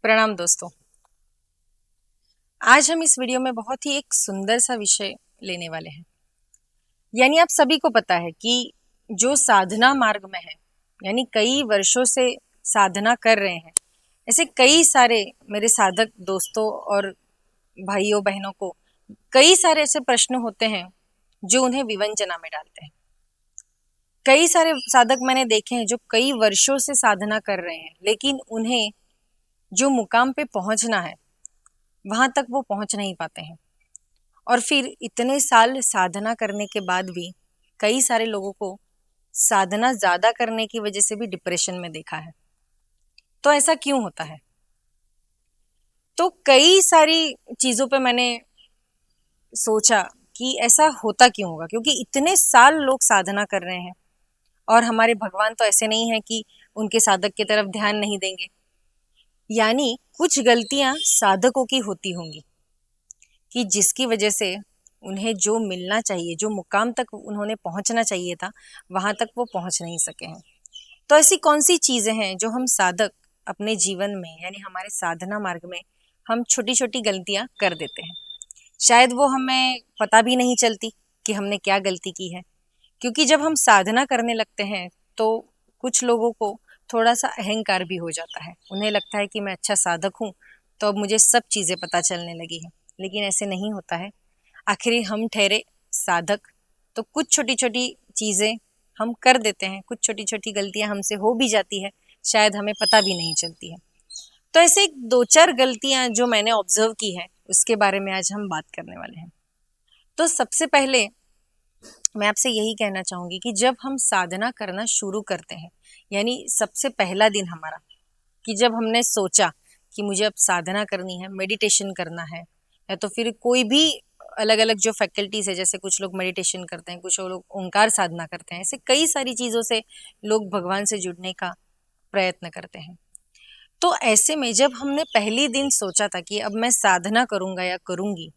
प्रणाम दोस्तों। आज हम इस वीडियो में बहुत ही एक सुंदर सा विषय लेने वाले हैं। यानी आप सभी को पता है कि जो साधना मार्ग में है, यानी कई वर्षों से साधना कर रहे हैं, ऐसे कई सारे मेरे साधक दोस्तों और भाइयों बहनों को कई सारे ऐसे प्रश्न होते हैं जो उन्हें विवंचना में डालते हैं। कई सारे साधक मैंने देखे हैं जो कई वर्षों से साधना कर रहे हैं, लेकिन उन्हें जो मुकाम पे पहुंचना है वहां तक वो पहुंच नहीं पाते हैं। और फिर इतने साल साधना करने के बाद भी कई सारे लोगों को साधना ज्यादा करने की वजह से भी डिप्रेशन में देखा है। तो ऐसा क्यों होता है? तो कई सारी चीजों पे मैंने सोचा कि ऐसा होता क्यों होगा, क्योंकि इतने साल लोग साधना कर रहे हैं और हमारे भगवान तो ऐसे नहीं है कि उनके साधक की तरफ ध्यान नहीं देंगे। यानी कुछ गलतियां साधकों की होती होंगी कि जिसकी वजह से उन्हें जो मिलना चाहिए, जो मुकाम तक उन्होंने पहुंचना चाहिए था, वहां तक वो पहुंच नहीं सके हैं। तो ऐसी कौन सी चीजें हैं जो हम साधक अपने जीवन में, यानी हमारे साधना मार्ग में हम छोटी छोटी गलतियां कर देते हैं। शायद वो हमें पता भी नहीं चलती कि हमने क्या गलती की है, क्योंकि जब हम साधना करने लगते हैं तो कुछ लोगों को थोड़ा सा अहंकार भी हो जाता है। उन्हें लगता है कि मैं अच्छा साधक हूँ तो अब मुझे सब चीजें पता चलने लगी है, लेकिन ऐसे नहीं होता है। आखिर हम ठहरे साधक, तो कुछ छोटी छोटी चीजें हम कर देते हैं, कुछ छोटी छोटी गलतियां हमसे हो भी जाती है, शायद हमें पता भी नहीं चलती है। तो ऐसे दो चार गलतियां जो मैंने ऑब्जर्व की है, उसके बारे में आज हम बात करने वाले हैं। तो सबसे पहले मैं आपसे यही कहना चाहूंगी कि जब हम साधना करना शुरू करते हैं, यानी सबसे पहला दिन हमारा, कि जब हमने सोचा कि मुझे अब साधना करनी है, मेडिटेशन करना है, या तो फिर कोई भी अलग अलग जो फैकल्टीज है, जैसे कुछ लोग मेडिटेशन करते हैं, कुछ लोग ओंकार साधना करते हैं, ऐसे कई सारी चीजों से लोग भगवान से जुड़ने का प्रयत्न करते हैं। तो ऐसे में जब हमने पहली दिन सोचा था कि अब मैं साधना करूंगा या करूंगी,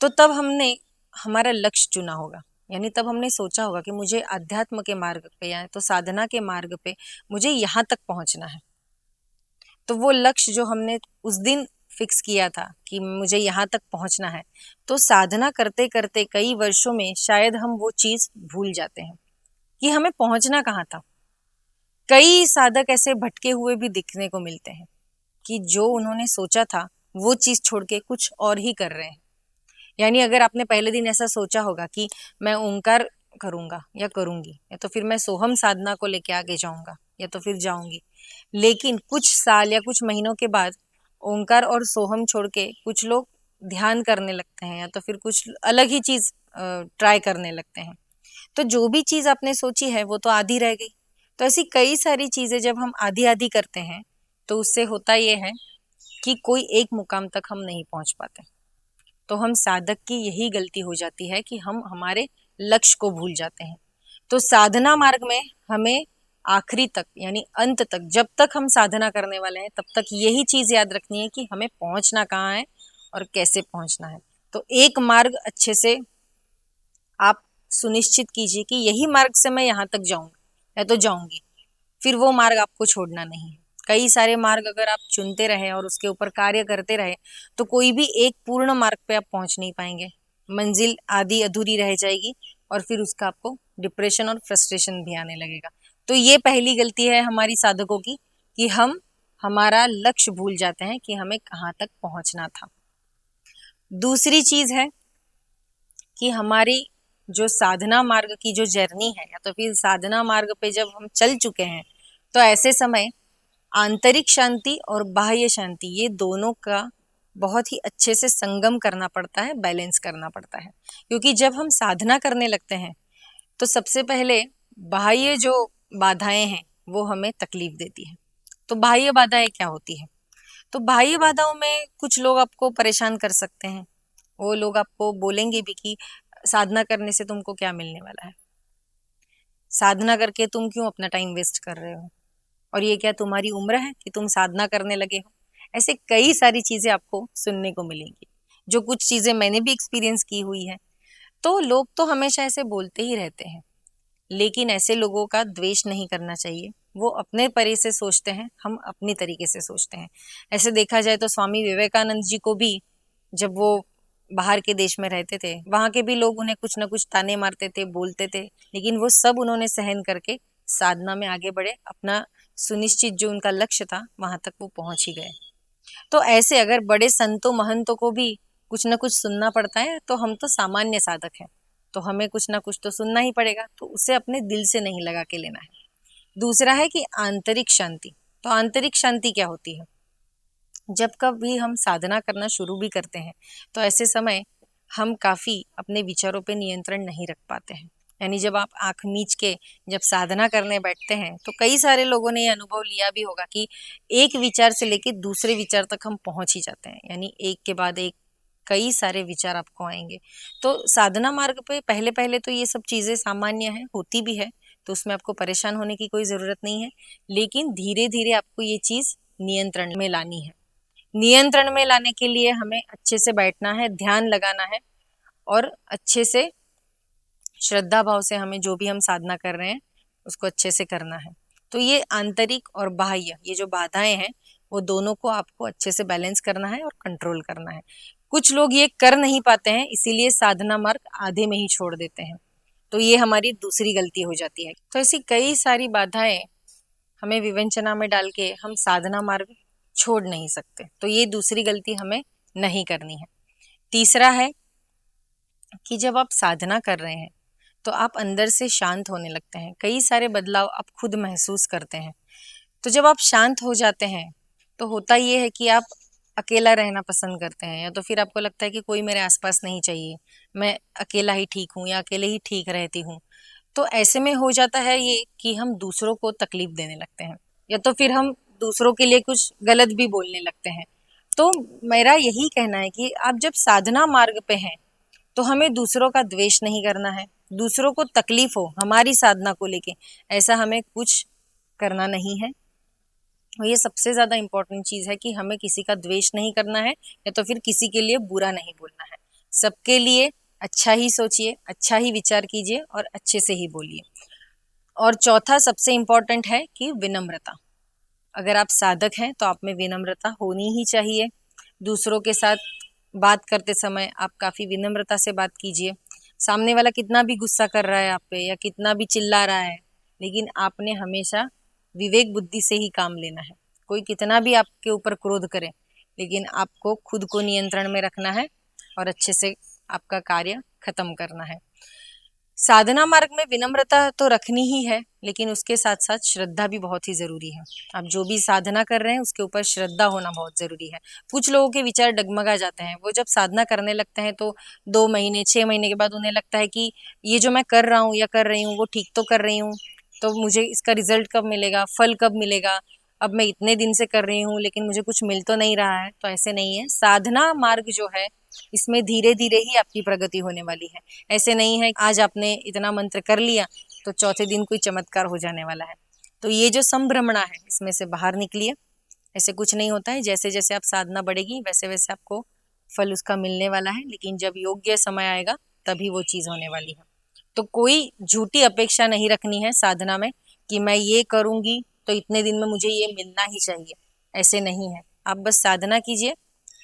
तो तब हमने हमारा लक्ष्य चुना होगा। यानी तब हमने सोचा होगा कि मुझे अध्यात्म के मार्ग पे या तो साधना के मार्ग पे मुझे यहाँ तक पहुंचना है। तो वो लक्ष्य जो हमने उस दिन फिक्स किया था कि मुझे यहाँ तक पहुंचना है, तो साधना करते करते कई वर्षों में शायद हम वो चीज भूल जाते हैं कि हमें पहुंचना कहाँ था। कई साधक ऐसे भटके हुए भी दिखने को मिलते हैं कि जो उन्होंने सोचा था वो चीज छोड़ के कुछ और ही कर रहे हैं। यानी अगर आपने पहले दिन ऐसा सोचा होगा कि मैं ओंकार करूंगा या करूंगी, या तो फिर मैं सोहम साधना को लेके आगे जाऊंगा या तो फिर जाऊंगी, लेकिन कुछ साल या कुछ महीनों के बाद ओंकार और सोहम छोड़ के कुछ लोग ध्यान करने लगते हैं या तो फिर कुछ अलग ही चीज ट्राई करने लगते हैं। तो जो भी चीज आपने सोची है वो तो आधी रह गई। तो ऐसी कई सारी चीजें जब हम आधी आधी करते हैं, तो उससे होता ये है कि कोई एक मुकाम तक हम नहीं पहुंच पाते। तो हम साधक की यही गलती हो जाती है कि हम हमारे लक्ष्य को भूल जाते हैं। तो साधना मार्ग में हमें आखिरी तक, यानी अंत तक, जब तक हम साधना करने वाले हैं तब तक यही चीज याद रखनी है कि हमें पहुंचना कहाँ है और कैसे पहुंचना है। तो एक मार्ग अच्छे से आप सुनिश्चित कीजिए कि यही मार्ग से मैं यहाँ तक जाऊंगा या तो जाऊंगी, फिर वो मार्ग आपको छोड़ना नहीं है। कई सारे मार्ग अगर आप चुनते रहे और उसके ऊपर कार्य करते रहे, तो कोई भी एक पूर्ण मार्ग पे आप पहुंच नहीं पाएंगे। मंजिल आधी अधूरी रह जाएगी और फिर उसका आपको डिप्रेशन और फ्रस्ट्रेशन भी आने लगेगा। तो ये पहली गलती है हमारी साधकों की कि हम हमारा लक्ष्य भूल जाते हैं कि हमें कहाँ तक पहुंचना था। दूसरी चीज है कि हमारी जो साधना मार्ग की जो जर्नी है, या तो फिर साधना मार्ग पे जब हम चल चुके हैं, तो ऐसे समय आंतरिक शांति और बाह्य शांति, ये दोनों का बहुत ही अच्छे से संगम करना पड़ता है, बैलेंस करना पड़ता है। क्योंकि जब हम साधना करने लगते हैं तो सबसे पहले बाह्य जो बाधाएं हैं वो हमें तकलीफ देती है। तो बाह्य बाधाएं क्या होती है? तो बाह्य बाधाओं में कुछ लोग आपको परेशान कर सकते हैं। वो लोग आपको बोलेंगे भी कि साधना करने से तुमको क्या मिलने वाला है, साधना करके तुम क्यों अपना टाइम वेस्ट कर रहे हो, और ये क्या तुम्हारी उम्र है कि तुम साधना करने लगे हो। ऐसे कई सारी चीजें आपको सुनने को मिलेंगी, जो कुछ चीजें मैंने भी एक्सपीरियंस की हुई है। तो लोग तो हमेशा ऐसे बोलते ही रहते हैं, लेकिन ऐसे लोगों का द्वेष नहीं करना चाहिए। वो अपने परे से सोचते हैं, हम अपनी तरीके से सोचते हैं। ऐसे देखा जाए तो स्वामी विवेकानंद जी को भी जब वो बाहर के देश में रहते थे, वहां के भी लोग उन्हें कुछ ना कुछ ताने मारते थे, बोलते थे, लेकिन वो सब उन्होंने सहन करके साधना में आगे बढ़े, अपना सुनिश्चित जो उनका लक्ष्य था वहां तक वो पहुंच ही गए। तो ऐसे अगर बड़े संतों महंतों को भी कुछ ना कुछ सुनना पड़ता है, तो हम तो सामान्य साधक हैं, तो हमें कुछ ना कुछ तो सुनना ही पड़ेगा, तो उसे अपने दिल से नहीं लगा के लेना है। दूसरा है कि आंतरिक शांति। तो आंतरिक शांति क्या होती है? जब कभी हम साधना करना शुरू भी करते हैं, तो ऐसे समय हम काफी अपने विचारों पे नियंत्रण नहीं रख पाते हैं। यानी जब आप आंख मीच के जब साधना करने बैठते हैं, तो कई सारे लोगों ने ये अनुभव लिया भी होगा कि एक विचार से लेके दूसरे विचार तक हम पहुंच ही जाते हैं, यानी एक के बाद एक कई सारे विचार आपको आएंगे। तो साधना मार्ग पे पहले पहले तो ये सब चीजें सामान्य है, होती भी है, तो उसमें आपको परेशान होने की कोई जरूरत नहीं है। लेकिन धीरे धीरे आपको ये चीज नियंत्रण में लानी है। नियंत्रण में लाने के लिए हमें अच्छे से बैठना है, ध्यान लगाना है, और अच्छे से श्रद्धा भाव से हमें जो भी हम साधना कर रहे हैं उसको अच्छे से करना है। तो ये आंतरिक और बाह्य, ये जो बाधाएं हैं, वो दोनों को आपको अच्छे से बैलेंस करना है और कंट्रोल करना है। कुछ लोग ये कर नहीं पाते हैं, इसीलिए साधना मार्ग आधे में ही छोड़ देते हैं, तो ये हमारी दूसरी गलती हो जाती है। तो ऐसी कई सारी बाधाएं हमें विवंचना में डाल के हम साधना मार्ग छोड़ नहीं सकते, तो ये दूसरी गलती हमें नहीं करनी है। तीसरा है कि जब आप साधना कर रहे हैं तो आप अंदर से शांत होने लगते हैं, कई सारे बदलाव आप खुद महसूस करते हैं। तो जब आप शांत हो जाते हैं, तो होता ये है कि आप अकेला रहना पसंद करते हैं, या तो फिर आपको लगता है कि कोई मेरे आसपास नहीं चाहिए, मैं अकेला ही ठीक हूँ या अकेले ही ठीक रहती हूँ। तो ऐसे में हो जाता है ये कि हम दूसरों को तकलीफ देने लगते हैं, या तो फिर हम दूसरों के लिए कुछ गलत भी बोलने लगते हैं। तो मेरा यही कहना है कि आप जब साधना मार्ग पे हैं, तो हमें दूसरों का द्वेष नहीं करना है, दूसरों को तकलीफ हो हमारी साधना को लेके, ऐसा हमें कुछ करना नहीं है। और ये सबसे ज्यादा इम्पोर्टेंट चीज है कि हमें किसी का द्वेष नहीं करना है, या तो फिर किसी के लिए बुरा नहीं बोलना है। सबके लिए अच्छा ही सोचिए, अच्छा ही विचार कीजिए और अच्छे से ही बोलिए। और चौथा सबसे इम्पोर्टेंट है कि विनम्रता। अगर आप साधक हैं तो आप में विनम्रता होनी ही चाहिए। दूसरों के साथ बात करते समय आप काफी विनम्रता से बात कीजिए। सामने वाला कितना भी गुस्सा कर रहा है आप पे या कितना भी चिल्ला रहा है, लेकिन आपने हमेशा विवेक बुद्धि से ही काम लेना है। कोई कितना भी आपके ऊपर क्रोध करे, लेकिन आपको खुद को नियंत्रण में रखना है और अच्छे से आपका कार्य खत्म करना है। साधना मार्ग में विनम्रता तो रखनी ही है, लेकिन उसके साथ साथ श्रद्धा भी बहुत ही जरूरी है। आप जो भी साधना कर रहे हैं उसके ऊपर श्रद्धा होना बहुत जरूरी है। कुछ लोगों के विचार डगमगा जाते हैं, वो जब साधना करने लगते हैं तो 2 महीने 6 महीने के बाद उन्हें लगता है कि ये जो मैं कर रहा हूँ या कर रही हूँ वो ठीक तो कर रही हूँ, तो मुझे इसका रिजल्ट कब मिलेगा, फल कब मिलेगा। अब मैं इतने दिन से कर रही हूँ लेकिन मुझे कुछ मिल तो नहीं रहा है। तो ऐसे नहीं है, साधना मार्ग जो है इसमें धीरे धीरे ही आपकी प्रगति होने वाली है। ऐसे नहीं है आज आपने इतना मंत्र कर लिया तो चौथे दिन कोई चमत्कार हो जाने वाला है। तो ये जो संभ्रमणा है इसमें से बाहर निकलिए। ऐसे कुछ नहीं होता है, जैसे जैसे आप साधना बढ़ेगी वैसे वैसे आपको फल उसका मिलने वाला है, लेकिन जब योग्य समय आएगा तभी वो चीज होने वाली है। तो कोई झूठी अपेक्षा नहीं रखनी है साधना में कि मैं ये करूंगी तो इतने दिन में मुझे ये मिलना ही चाहिए, ऐसे नहीं है। आप बस साधना कीजिए,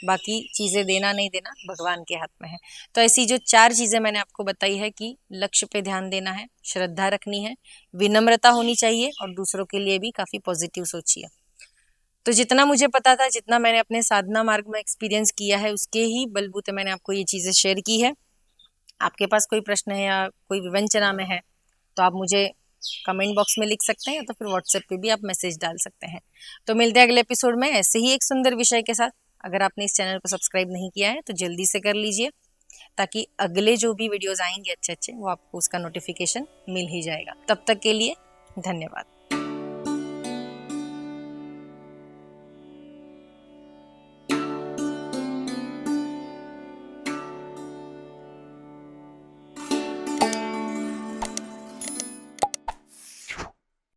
बाकी चीजें देना नहीं देना भगवान के हाथ में है। तो ऐसी जो 4 चीजें मैंने आपको बताई है कि लक्ष्य पे ध्यान देना है, श्रद्धा रखनी है, विनम्रता होनी चाहिए और दूसरों के लिए भी काफी पॉजिटिव सोचिए। तो जितना मुझे पता था, जितना मैंने अपने साधना मार्ग में एक्सपीरियंस किया है, उसके ही बलबूते मैंने आपको ये चीजें शेयर की है। आपके पास कोई प्रश्न है या कोई विवंचना में है तो आप मुझे कमेंट बॉक्स में लिख सकते हैं, या तो फिर व्हाट्सएप पे भी आप मैसेज डाल सकते हैं। तो मिलते हैं अगले एपिसोड में ऐसे ही एक सुंदर विषय के साथ। अगर आपने इस चैनल को सब्सक्राइब नहीं किया है तो जल्दी से कर लीजिए, ताकि अगले जो भी वीडियोस आएंगे अच्छे अच्छे वो आपको उसका नोटिफिकेशन मिल ही जाएगा। तब तक के लिए धन्यवाद।